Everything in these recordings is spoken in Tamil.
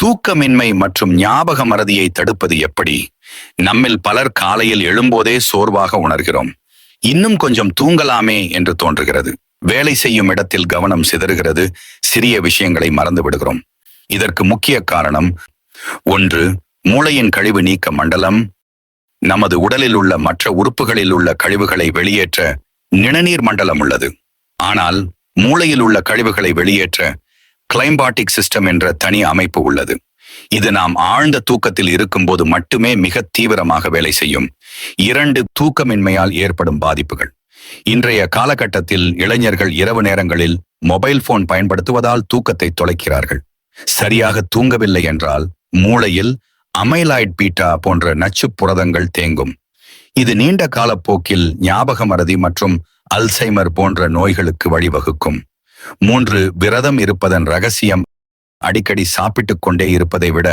தூக்கமின்மை மற்றும் ஞாபக மறதியை தடுப்பது எப்படி? நம்மில் பலர் காலையில் எழும்போதே சோர்வாக உணர்கிறோம். இன்னும் கொஞ்சம் தூங்கலாமே என்று தோன்றுகிறது. வேலை செய்யும் இடத்தில் கவனம் சிதறுகிறது. சிறிய விஷயங்களை மறந்து விடுகிறோம். இதற்கு முக்கிய காரணம் 1. மூளையின் கழிவு நீக்க மண்டலம். நமது உடலில் உள்ள மற்ற உறுப்புகளில் உள்ள கழிவுகளை வெளியேற்ற நிணநீர் மண்டலம் உள்ளது. ஆனால் மூளையில் உள்ள கழிவுகளை வெளியேற்ற கிளைம்பாட்டிக் சிஸ்டம் என்ற தனி அமைப்பு உள்ளது. இது நாம் ஆழ்ந்த தூக்கத்தில் இருக்கும்போது மட்டுமே மிக தீவிரமாக வேலை செய்யும். 2. தூக்கமின்மையால் ஏற்படும் பாதிப்புகள். இன்றைய காலகட்டத்தில் இளைஞர்கள் இரவு நேரங்களில் மொபைல் போன் பயன்படுத்துவதால் தூக்கத்தை தொலைக்கிறார்கள். சரியாக தூங்கவில்லை என்றால் மூளையில் அமைலாய்ட் பீட்டா போன்ற நச்சு புரதங்கள் தேங்கும். இது நீண்ட காலப்போக்கில் ஞாபக மறதி மற்றும் அல்சைமர் போன்ற நோய்களுக்கு வழிவகுக்கும். 3. விரதம் இருப்பதன் ரகசியம். அடிக்கடி சாப்பிட்டுக் கொண்டே இருப்பதை விட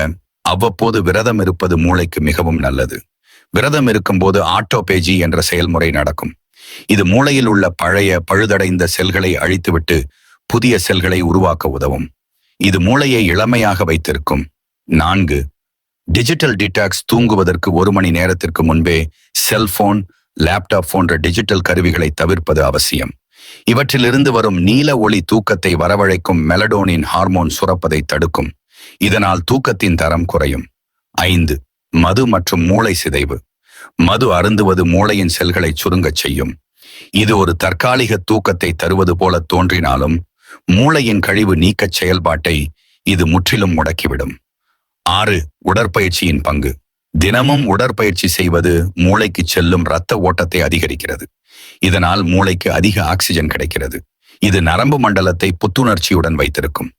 அவ்வப்போது விரதம் இருப்பது மூளைக்கு மிகவும் நல்லது. விரதம் இருக்கும்போது ஆட்டோபேஜி என்ற செயல்முறை நடக்கும். இது மூளையில் உள்ள பழைய பழுதடைந்த செல்களை அழித்துவிட்டு புதிய செல்களை உருவாக்க உதவும். இது மூளையை இளமையாக வைத்திருக்கும். 4. Digital detox. தூங்குவதற்கு 1 மணி நேரத்திற்கு முன்பே செல்போன், லேப்டாப் போன்ற டிஜிட்டல் கருவிகளை தவிர்ப்பது அவசியம். இவற்றிலிருந்து வரும் நீல ஒளி தூக்கத்தை வரவழைக்கும் மெலடோனின் ஹார்மோன் சுரப்பதை தடுக்கும். இதனால் தூக்கத்தின் தரம் குறையும். 5. மது மற்றும் மூளை சிதைவு. மது அருந்துவது மூளையின் செல்களை சுருங்கச் செய்யும். இது ஒரு தற்காலிக தூக்கத்தை தருவது போல தோன்றினாலும் மூளையின் கழிவு நீக்கச் செயல்பாட்டை இது முற்றிலும் முடக்கிவிடும். 6. உடற்பயிற்சியின் பங்கு. தினமும் உடற்பயிற்சி செய்வது மூளைக்கு செல்லும் இரத்த ஓட்டத்தை அதிகரிக்கிறது. இதனால் மூளைக்கு அதிக ஆக்சிஜன் கிடைக்கிறது. இது நரம்பு மண்டலத்தை புத்துணர்ச்சியுடன் வைத்திருக்கும்.